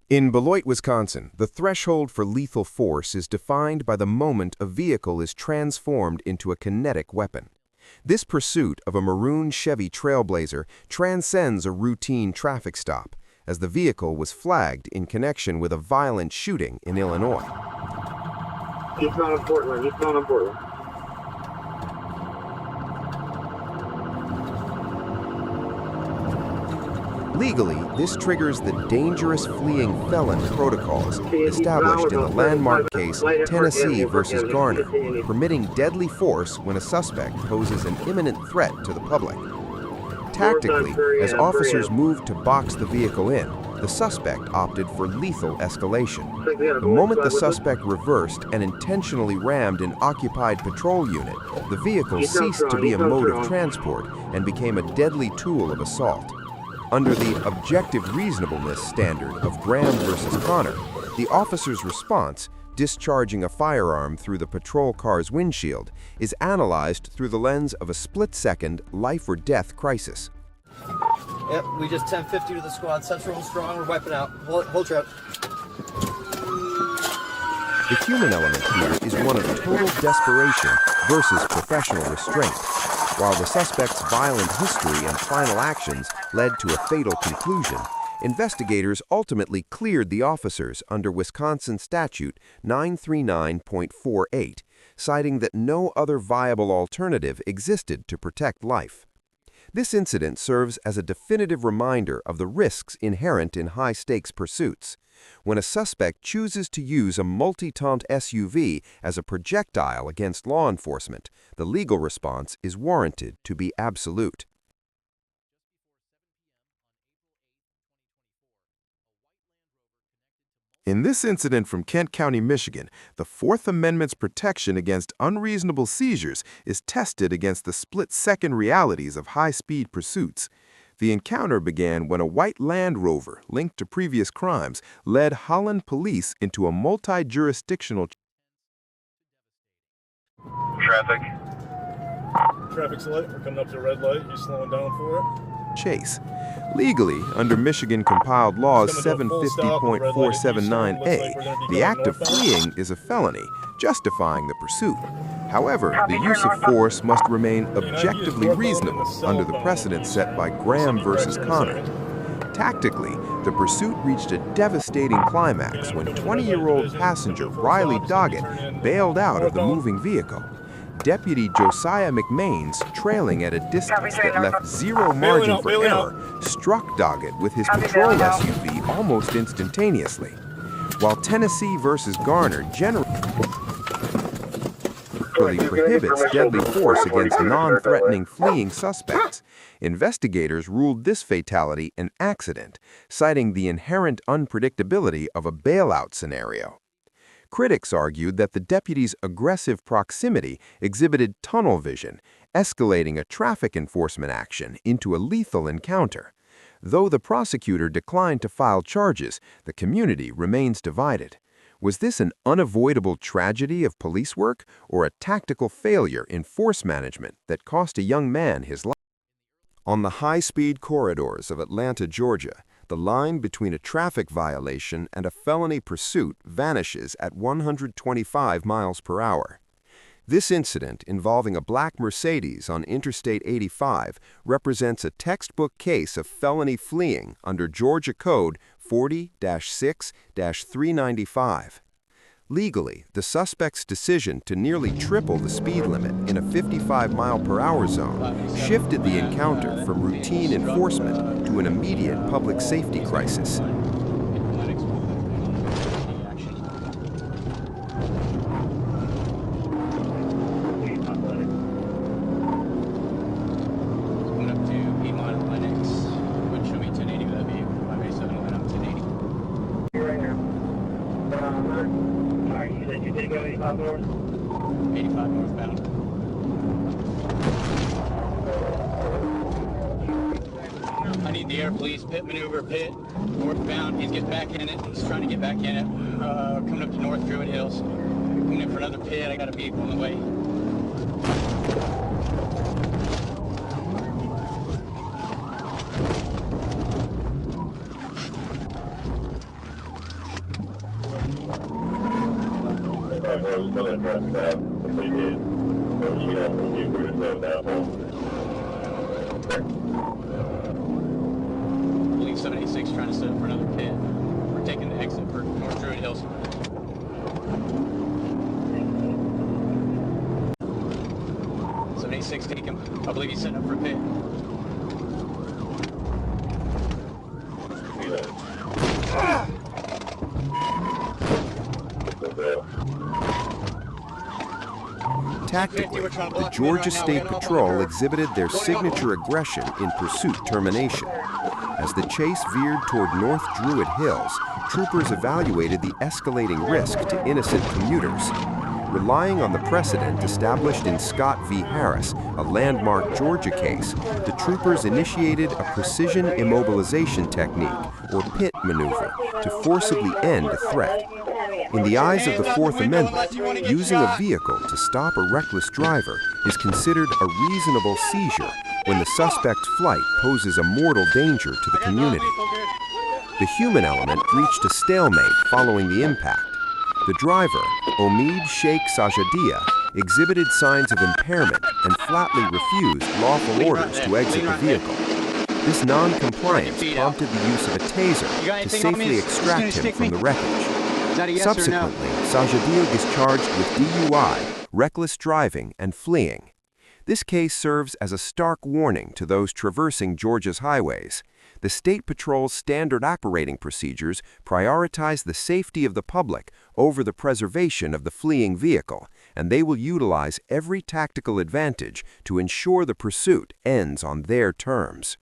In Beloit, Wisconsin, the threshold for lethal force is defined by the moment a vehicle is transformed into a kinetic weapon. This pursuit of a maroon Chevy Trailblazer transcends a routine traffic stop, as the vehicle was flagged in connection with a violent shooting in Illinois. Eastbound on Portland, eastbound on Portland. Legally, this triggers the dangerous fleeing felon protocols established in the landmark case Tennessee versus Garner, permitting deadly force when a suspect poses an imminent threat to the public. Tactically, as officers moved to box the vehicle in, the suspect opted for lethal escalation. The moment the suspect reversed and intentionally rammed an occupied patrol unit, the vehicle ceased to be a mode of transport and became a deadly tool of assault. Under the objective reasonableness standard of Graham versus Connor, the officer's response, discharging a firearm through the patrol car's windshield, is analyzed through the lens of a split-second life-or-death crisis. Yep, we just 1050 to the squad. Central strong, we're wiping out. Hold your up. The human element here is one of total desperation versus professional restraint. While the suspect's violent history and final actions led to a fatal conclusion, investigators ultimately cleared the officers under Wisconsin Statute 939.48, citing that no other viable alternative existed to protect life. This incident serves as a definitive reminder of the risks inherent in high-stakes pursuits. When a suspect chooses to use a multi-ton SUV as a projectile against law enforcement, the legal response is warranted to be absolute. In this incident from Kent County, Michigan, the Fourth Amendment's protection against unreasonable seizures is tested against the split-second realities of high-speed pursuits. The encounter began when a white Land Rover linked to previous crimes led Holland police into a multi-jurisdictional Traffic. Traffic's lit. We're coming up to a red light. You're slowing down for it. chase. Legally, under Michigan compiled laws 750.479A, the act of fleeing is a felony, justifying the pursuit. However, the use of force must remain objectively reasonable under the precedent set by Graham versus Connor. Tactically, the pursuit reached a devastating climax when 20-year-old passenger Riley Doggett bailed out of the moving vehicle. Deputy Josiah McMains, trailing at a distance that left zero margin for error, struck Doggett with his patrol SUV almost instantaneously. While Tennessee versus Garner generally prohibits deadly force against non-threatening fleeing suspects, investigators ruled this fatality an accident, citing the inherent unpredictability of a bailout scenario. Critics argued that the deputy's aggressive proximity exhibited tunnel vision, escalating a traffic enforcement action into a lethal encounter. Though the prosecutor declined to file charges, the community remains divided. Was this an unavoidable tragedy of police work or a tactical failure in force management that cost a young man his life? On the high-speed corridors of Atlanta, Georgia, the line between a traffic violation and a felony pursuit vanishes at 125 miles per hour. This incident, involving a black Mercedes on Interstate 85, represents a textbook case of felony fleeing under Georgia Code 40-6-395. Legally, the suspect's decision to nearly triple the speed limit in a 55-mile-per-hour zone shifted the encounter from routine enforcement to an immediate public safety crisis. I need the air police, pit maneuver, pit, northbound. He's getting back in it. He's trying to get back in it. Coming up to North Druid Hills. Coming in for another pit. I got a vehicle on the way. I believe 786 trying to set up for another pit. We're taking the exit for North Druid Hills. Take him. I believe he's setting up for a pit. Tactically, the Georgia State Patrol exhibited their signature aggression in pursuit termination. As the chase veered toward North Druid Hills, troopers evaluated the escalating risk to innocent commuters. Relying on the precedent established in Scott v. Harris, a landmark Georgia case, the troopers initiated a precision immobilization technique, or pit maneuver, to forcibly end a threat. In the eyes of the Fourth Amendment, using a vehicle to stop a reckless driver is considered a reasonable seizure when the suspect's flight poses a mortal danger to the community. The human element reached a stalemate following the impact. The driver, Omid Sheikh Sajadia, exhibited signs of impairment and flatly refused lawful orders to exit the vehicle. This non-compliance prompted the use of a taser to safely extract him from the wreckage. Subsequently, Sajadia is charged with DUI, reckless driving, and fleeing. This case serves as a stark warning to those traversing Georgia's highways. The State Patrol's standard operating procedures prioritize the safety of the public over the preservation of the fleeing vehicle, and they will utilize every tactical advantage to ensure the pursuit ends on their terms.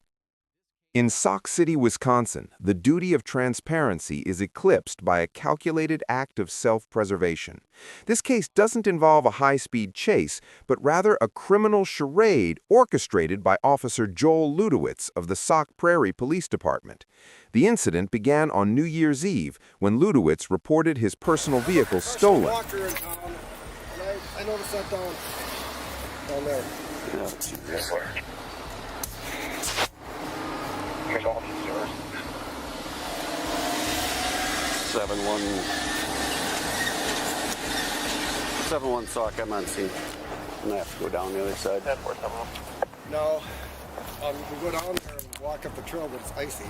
In Sauk City, Wisconsin, the duty of transparency is eclipsed by a calculated act of self-preservation. This case doesn't involve a high-speed chase, but rather a criminal charade orchestrated by Officer Joel Ludowitz of the Sauk Prairie Police Department. The incident began on New Year's Eve when Ludowitz reported his personal vehicle stolen. I noticed that down there. Yes, sir. Here's all these doors. 7-1 Sauk, I'm on scene. I'm gonna have to go down the other side. No, we go down there and walk up the trail, but it's icy.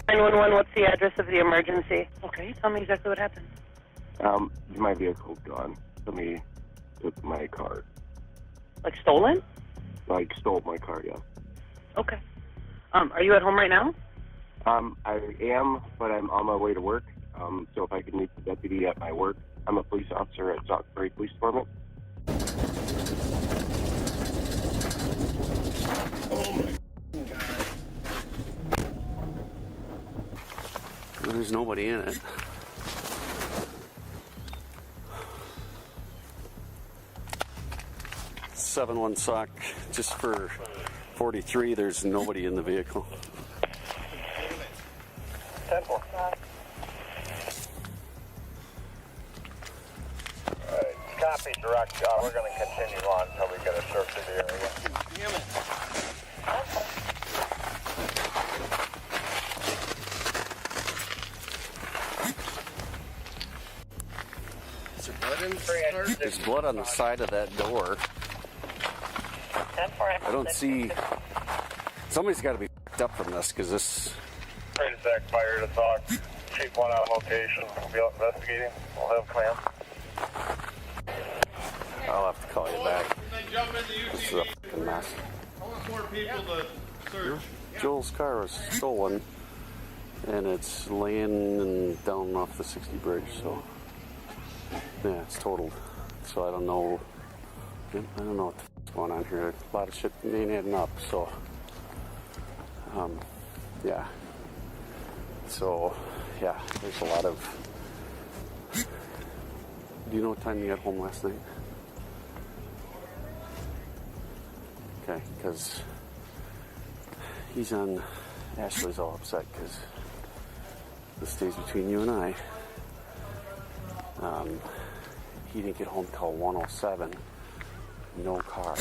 911, what's the address of the emergency? Okay, tell me exactly what happened. My vehicle's gone. Somebody took my car. Like stolen? Like stole my car, yeah. Okay. Are you at home right now? I am, but I'm on my way to work. So if I could meet the deputy at my work. I'm a police officer at Sauk Prairie Police Department. Oh my God. There's nobody in it. One Sauk, just for 43, there's nobody in the vehicle. 10-4. All right, copy, direct. We're going to continue on until we get a search of the area. Damn it. Is there blood in the car? There's blood on the side of that door. I don't see... Somebody's got to be f***ed up from this, because this... Great Zach Fire to talk. Chief 1 on location. We'll be out investigating. We'll have command. I'll have to call you back. This is a f***ing mess. I want more people to search. Joel's car was stolen, and it's laying down off the 60 bridge, so... Yeah, it's totaled. So I don't know... what the f***'s going on here. A lot of shit ain't adding up, so... yeah. So, yeah, there's a lot of... Do you know what time you got home last night? Okay, because he's on... Ashley's all upset because this stays between you and I. He didn't get home till 1:07. No car.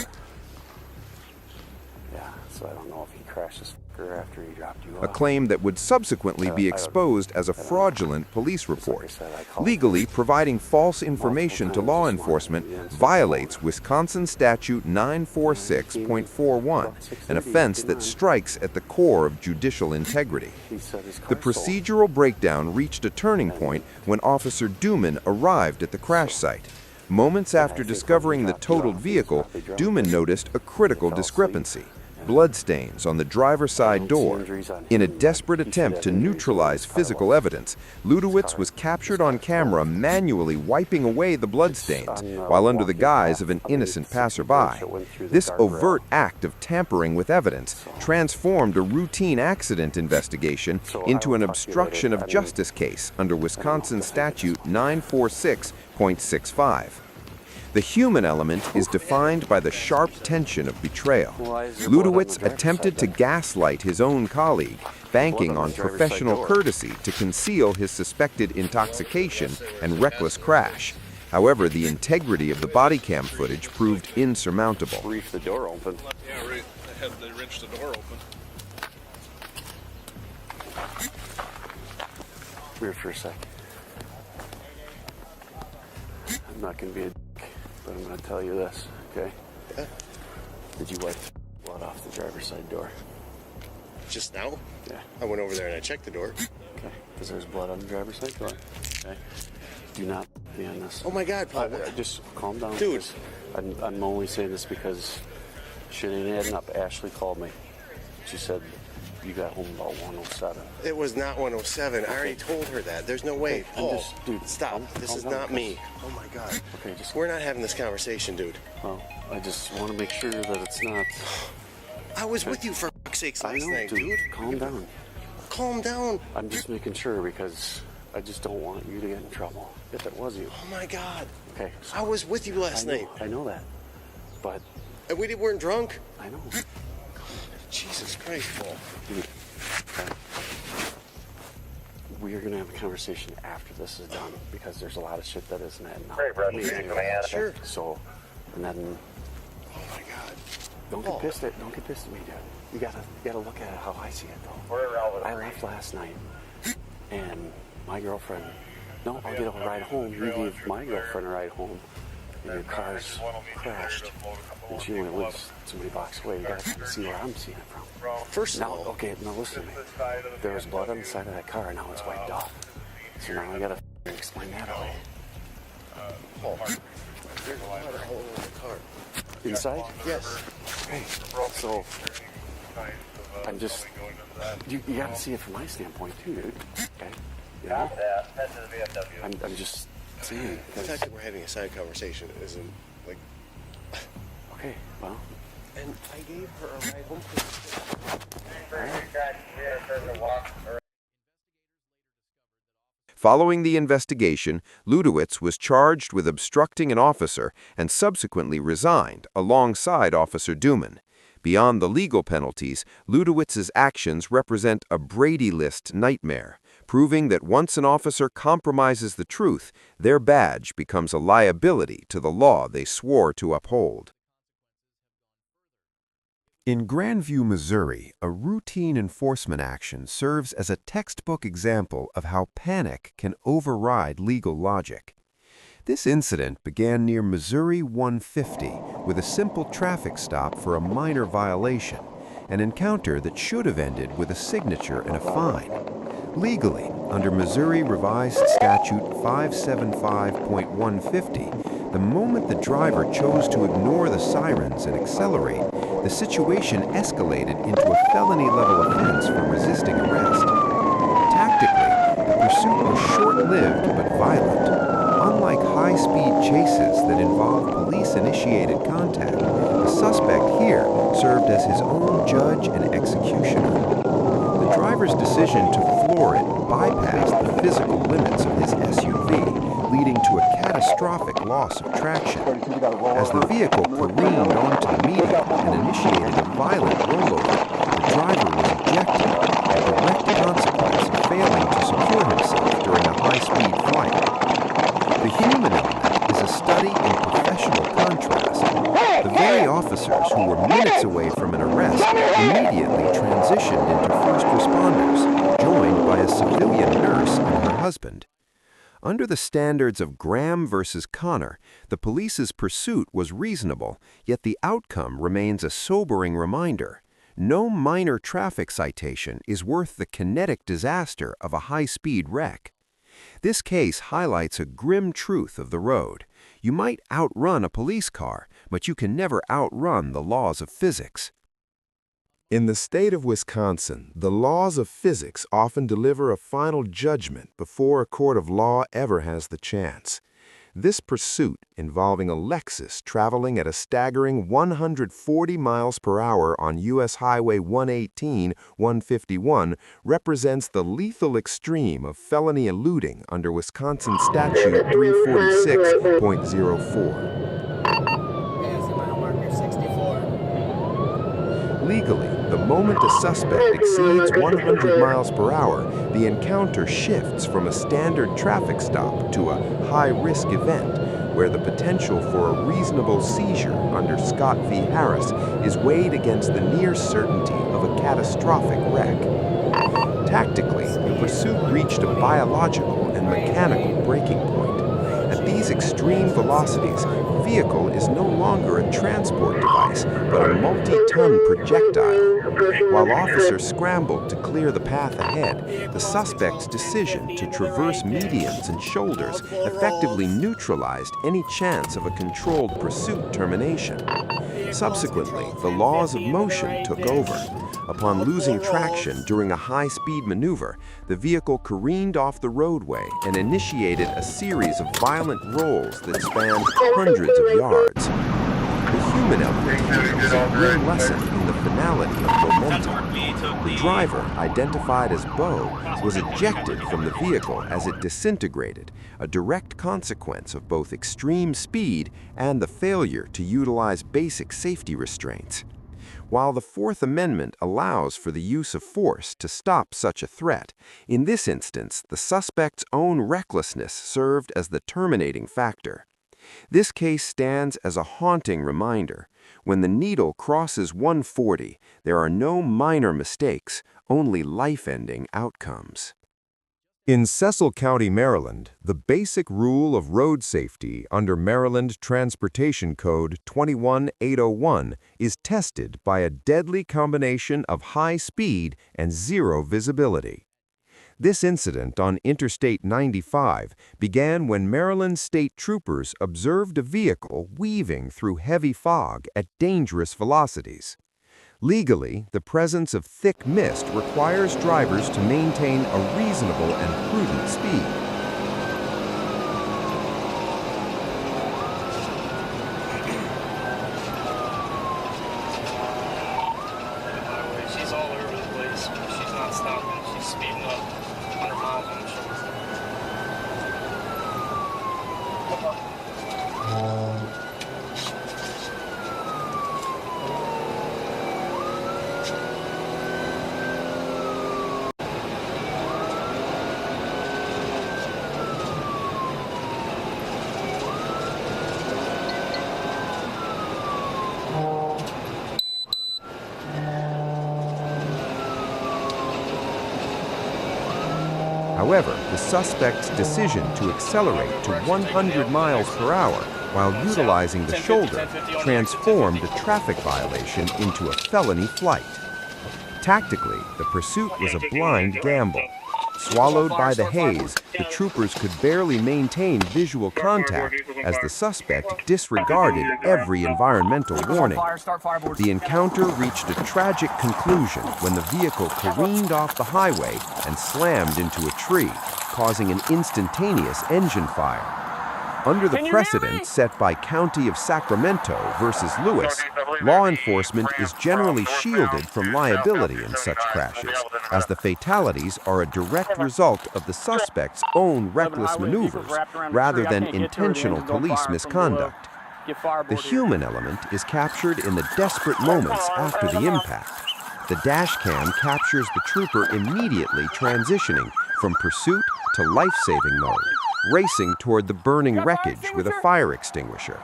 Yeah, so I don't know if he crashed his Or after he dropped you a off. claim that would subsequently be exposed as a fraudulent police report. Legally, providing false information to law enforcement violates Wisconsin Statute 946.41, an offense that strikes at the core of judicial integrity. The procedural breakdown reached a turning point when Officer Duman arrived at the crash site. Moments after discovering the totaled vehicle, Duman noticed a critical discrepancy: bloodstains on the driver's side door. In a desperate attempt to neutralize physical evidence, Ludowitz was captured on camera manually wiping away the bloodstains while under the guise of an innocent passerby. This overt act of tampering with evidence transformed a routine accident investigation into an obstruction of justice case under Wisconsin Statute 946.65. The human element is defined by the sharp tension of betrayal. Ludowitz attempted to gaslight his own colleague, banking on professional courtesy to conceal his suspected intoxication and reckless crash. However, the integrity of the body cam footage proved insurmountable. Reef the door open. Yeah, right. They wrenched the door open. Come here for a sec. I'm not going to be a dick, but I'm going to tell you this, okay? Yeah. Did you wipe blood off the driver's side door? Just now? Yeah. I went over there and I checked the door. Okay, because there's blood on the driver's side door. Okay? Do not be on this. Oh my God, Paul. Just calm down. Dude. I'm only saying this because shit ain't adding up. Ashley called me. She said you got home about 1:07. It was not 1:07. I already told her that. There's no way. Okay, Paul, dude, stop. This is not me. Oh my God. Okay, just. We're not having this conversation, dude. Well, I just want to make sure that it's not. I was with you for fuck's sakes I last know, night, dude. Calm down. Calm down. I'm just making sure because I just don't want you to get in trouble. If it was you. Oh my God. Okay. I was with you last night. I know that. But. And we weren't drunk. I know. Jesus Christ, Paul. Dude. Okay. We are going to have a conversation after this is done because there's a lot of shit that isn't adding up. Sure. So, and then. Oh my God. Don't get pissed at me, dude. You gotta look at it how I see it, though. I left last night, and my girlfriend. No, I'll get a ride home. You gave my girlfriend a ride home, and your car's crashed, and she only lives so many blocks away. You gotta see where I'm seeing it from. First of Now, all, okay, now listen to me. There was blood on the side of that car, and now it's wiped off. So now I gotta explain that away. Paul, there's blood all over the car. Inside? Yes. Okay, so I'm just, you gotta see it from my standpoint too, dude. Okay? You know? I'm just saying. The fact that we're having a side conversation isn't like. Okay, well. And I gave her a ride home. Following the investigation, Ludowitz was charged with obstructing an officer and subsequently resigned alongside Officer Duman. Beyond the legal penalties, Ludowitz's actions represent a Brady List nightmare, proving that once an officer compromises the truth, their badge becomes a liability to the law they swore to uphold. In Grandview, Missouri, a routine enforcement action serves as a textbook example of how panic can override legal logic. This incident began near Missouri 150 with a simple traffic stop for a minor violation, an encounter that should have ended with a signature and a fine. Legally, under Missouri Revised Statute 575.150, the moment the driver chose to ignore the sirens and accelerate, the situation escalated into a felony-level offense for resisting arrest. Tactically, the pursuit was short-lived but violent. Unlike high-speed chases that involve police-initiated contact, the suspect here served as his own judge and executioner. The driver's decision to floor it bypassed the physical limits of his SUV, leading to a catastrophic loss of traction. As the vehicle careened onto the median and initiated a violent rollover, the driver was ejected, a direct consequence of failing to secure himself during a high-speed flight. The human element is a study in professional contrast. The very often officers who were minutes away from an arrest immediately transitioned into first responders, joined by a civilian nurse and her husband. Under the standards of Graham versus Connor, the police's pursuit was reasonable, yet the outcome remains a sobering reminder. No minor traffic citation is worth the kinetic disaster of a high-speed wreck. This case highlights a grim truth of the road. You might outrun a police car, but you can never outrun the laws of physics. In the state of Wisconsin, the laws of physics often deliver a final judgment before a court of law ever has the chance. This pursuit, involving a Lexus traveling at a staggering 140 miles per hour on U.S. Highway 118-151, represents the lethal extreme of felony eluding under Wisconsin Statute 346.04. Legally, the moment a suspect exceeds 100 miles per hour, the encounter shifts from a standard traffic stop to a high-risk event, where the potential for a reasonable seizure under Scott v. Harris is weighed against the near certainty of a catastrophic wreck. Tactically, the pursuit reached a biological and mechanical breaking point. At these extreme velocities, the vehicle is no longer a transport device, but a multi-ton projectile. While officers scrambled to clear the path ahead, the suspect's decision to traverse medians and shoulders effectively neutralized any chance of a controlled pursuit termination. Subsequently, the laws of motion took over. Upon losing traction during a high-speed maneuver, the vehicle careened off the roadway and initiated a series of violent rolls that spanned hundreds of yards. The human element here was a grim lesson in the finality of momentum. The driver, identified as Bo, was ejected from the vehicle as it disintegrated, a direct consequence of both extreme speed and the failure to utilize basic safety restraints. While the Fourth Amendment allows for the use of force to stop such a threat, in this instance, the suspect's own recklessness served as the terminating factor. This case stands as a haunting reminder. When the needle crosses 140, there are no minor mistakes, only life-ending outcomes. In Cecil County, Maryland, the basic rule of road safety under Maryland Transportation Code 21801 is tested by a deadly combination of high speed and zero visibility. This incident on Interstate 95 began when Maryland state troopers observed a vehicle weaving through heavy fog at dangerous velocities. Legally, the presence of thick mist requires drivers to maintain a reasonable and prudent speed. She's all over the place. She's not stopping. She's speeding up 100 miles on the shoulders. However, the suspect's decision to accelerate to 100 miles per hour while utilizing the shoulder transformed a traffic violation into a felony flight. Tactically, the pursuit was a blind gamble. Swallowed by the haze, the troopers could barely maintain visual contact as the suspect disregarded every environmental warning. The encounter reached a tragic conclusion when the vehicle careened off the highway and slammed into a tree, causing an instantaneous engine fire. Under the precedent set by County of Sacramento versus Lewis, law enforcement is generally shielded from liability in such crashes, as the fatalities are a direct result of the suspect's own reckless maneuvers rather than intentional police misconduct. The human element is captured in the desperate moments after the impact. The dash cam captures the trooper immediately transitioning from pursuit to life-saving mode, racing toward the burning wreckage with a fire extinguisher.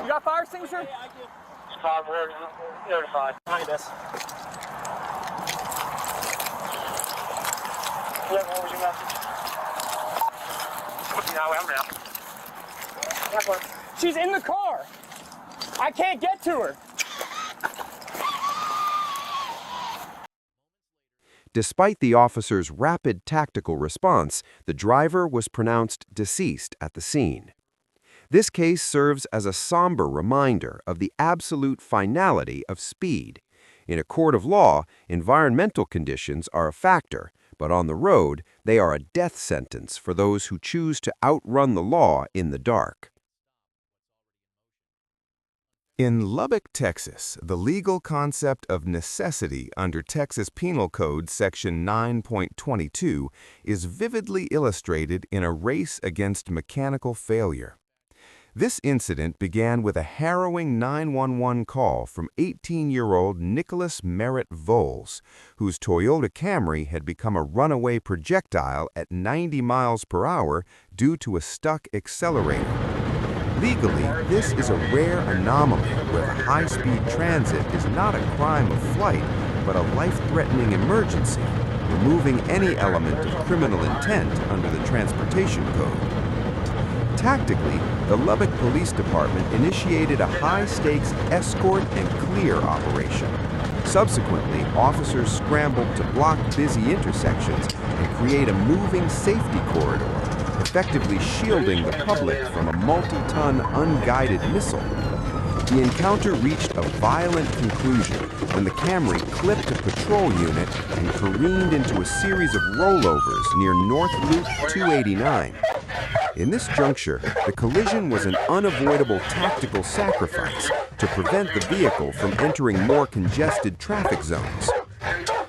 You got fire extinguisher? Tom, we're notified. Hi, Bess. What was your message? No, I'm now. She's in the car. I can't get to her. Despite the officer's rapid tactical response, the driver was pronounced deceased at the scene. This case serves as a somber reminder of the absolute finality of speed. In a court of law, environmental conditions are a factor, but on the road, they are a death sentence for those who choose to outrun the law in the dark. In Lubbock, Texas, the legal concept of necessity under Texas Penal Code Section 9.22 is vividly illustrated in a race against mechanical failure. This incident began with a harrowing 911 call from 18-year-old Nicholas Merritt Voles, whose Toyota Camry had become a runaway projectile at 90 miles per hour due to a stuck accelerator. Legally, this is a rare anomaly where the high-speed transit is not a crime of flight, but a life-threatening emergency, removing any element of criminal intent under the Transportation Code. Tactically, the Lubbock Police Department initiated a high-stakes escort and clear operation. Subsequently, officers scrambled to block busy intersections and create a moving safety corridor, effectively shielding the public from a multi-ton unguided missile. The encounter reached a violent conclusion when the Camry clipped a patrol unit and careened into a series of rollovers near North Loop 289. In this juncture, the collision was an unavoidable tactical sacrifice to prevent the vehicle from entering more congested traffic zones.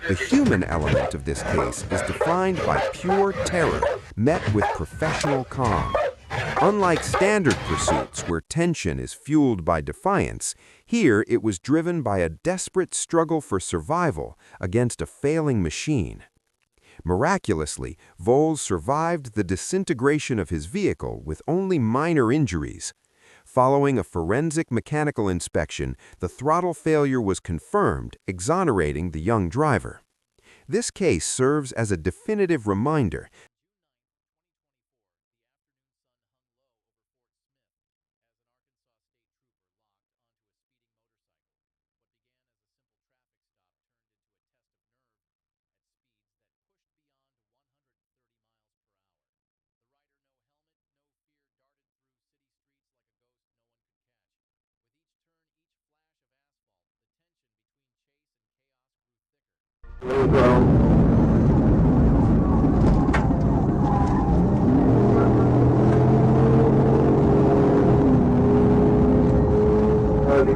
The human element of this case is defined by pure terror met with professional calm. Unlike standard pursuits where tension is fueled by defiance, here it was driven by a desperate struggle for survival against a failing machine. Miraculously, Voles survived the disintegration of his vehicle with only minor injuries. Following a forensic mechanical inspection, the throttle failure was confirmed, exonerating the young driver. This case serves as a definitive reminder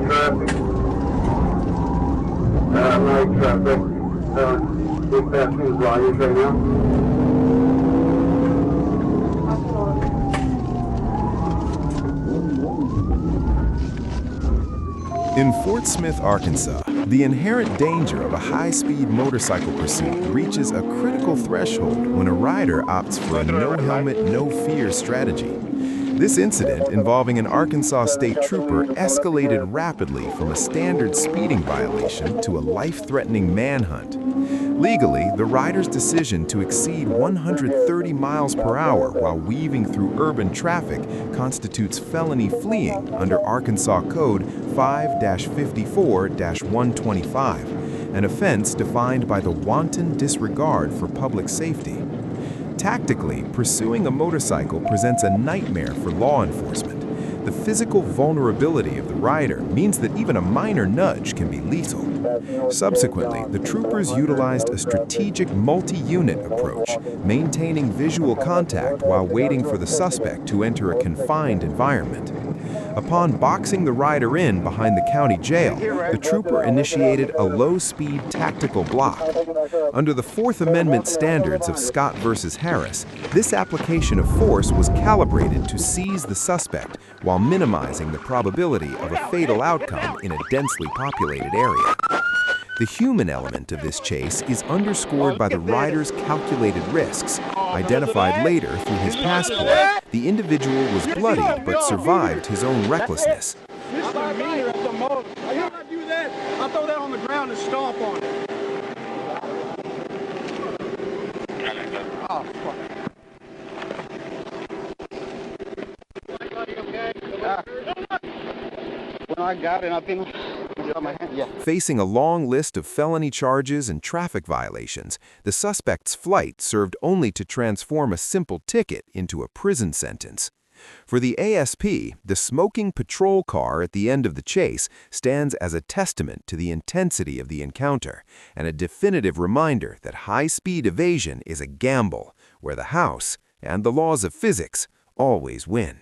traffic. Light traffic. Big passing volumes right now. In Fort Smith, Arkansas, the inherent danger of a high-speed motorcycle pursuit reaches a critical threshold when a rider opts for a no-helmet, no-fear strategy. This incident involving an Arkansas state trooper escalated rapidly from a standard speeding violation to a life-threatening manhunt. Legally, the rider's decision to exceed 130 miles per hour while weaving through urban traffic constitutes felony fleeing under Arkansas Code 5-54-125, an offense defined by the wanton disregard for public safety. Tactically, pursuing a motorcycle presents a nightmare for law enforcement. The physical vulnerability of the rider means that even a minor nudge can be lethal. Subsequently, the troopers utilized a strategic multi-unit approach, maintaining visual contact while waiting for the suspect to enter a confined environment. Upon boxing the rider in behind the county jail, the trooper initiated a low-speed tactical block. Under the Fourth Amendment standards of Scott versus Harris, this application of force was calibrated to seize the suspect while minimizing the probability of a fatal outcome in a densely populated area. The human element of this chase is underscored by the rider's calculated risks. Identified later through his passport, the individual was bloodied but survived his own recklessness. Mr. Meter at the moment. to stomp on it. Oh, fuck. When I got it, I've been on my hand. Yeah. Facing a long list of felony charges and traffic violations, the suspect's flight served only to transform a simple ticket into a prison sentence. For the ASP, the smoking patrol car at the end of the chase stands as a testament to the intensity of the encounter and a definitive reminder that high-speed evasion is a gamble, where the house and the laws of physics always win.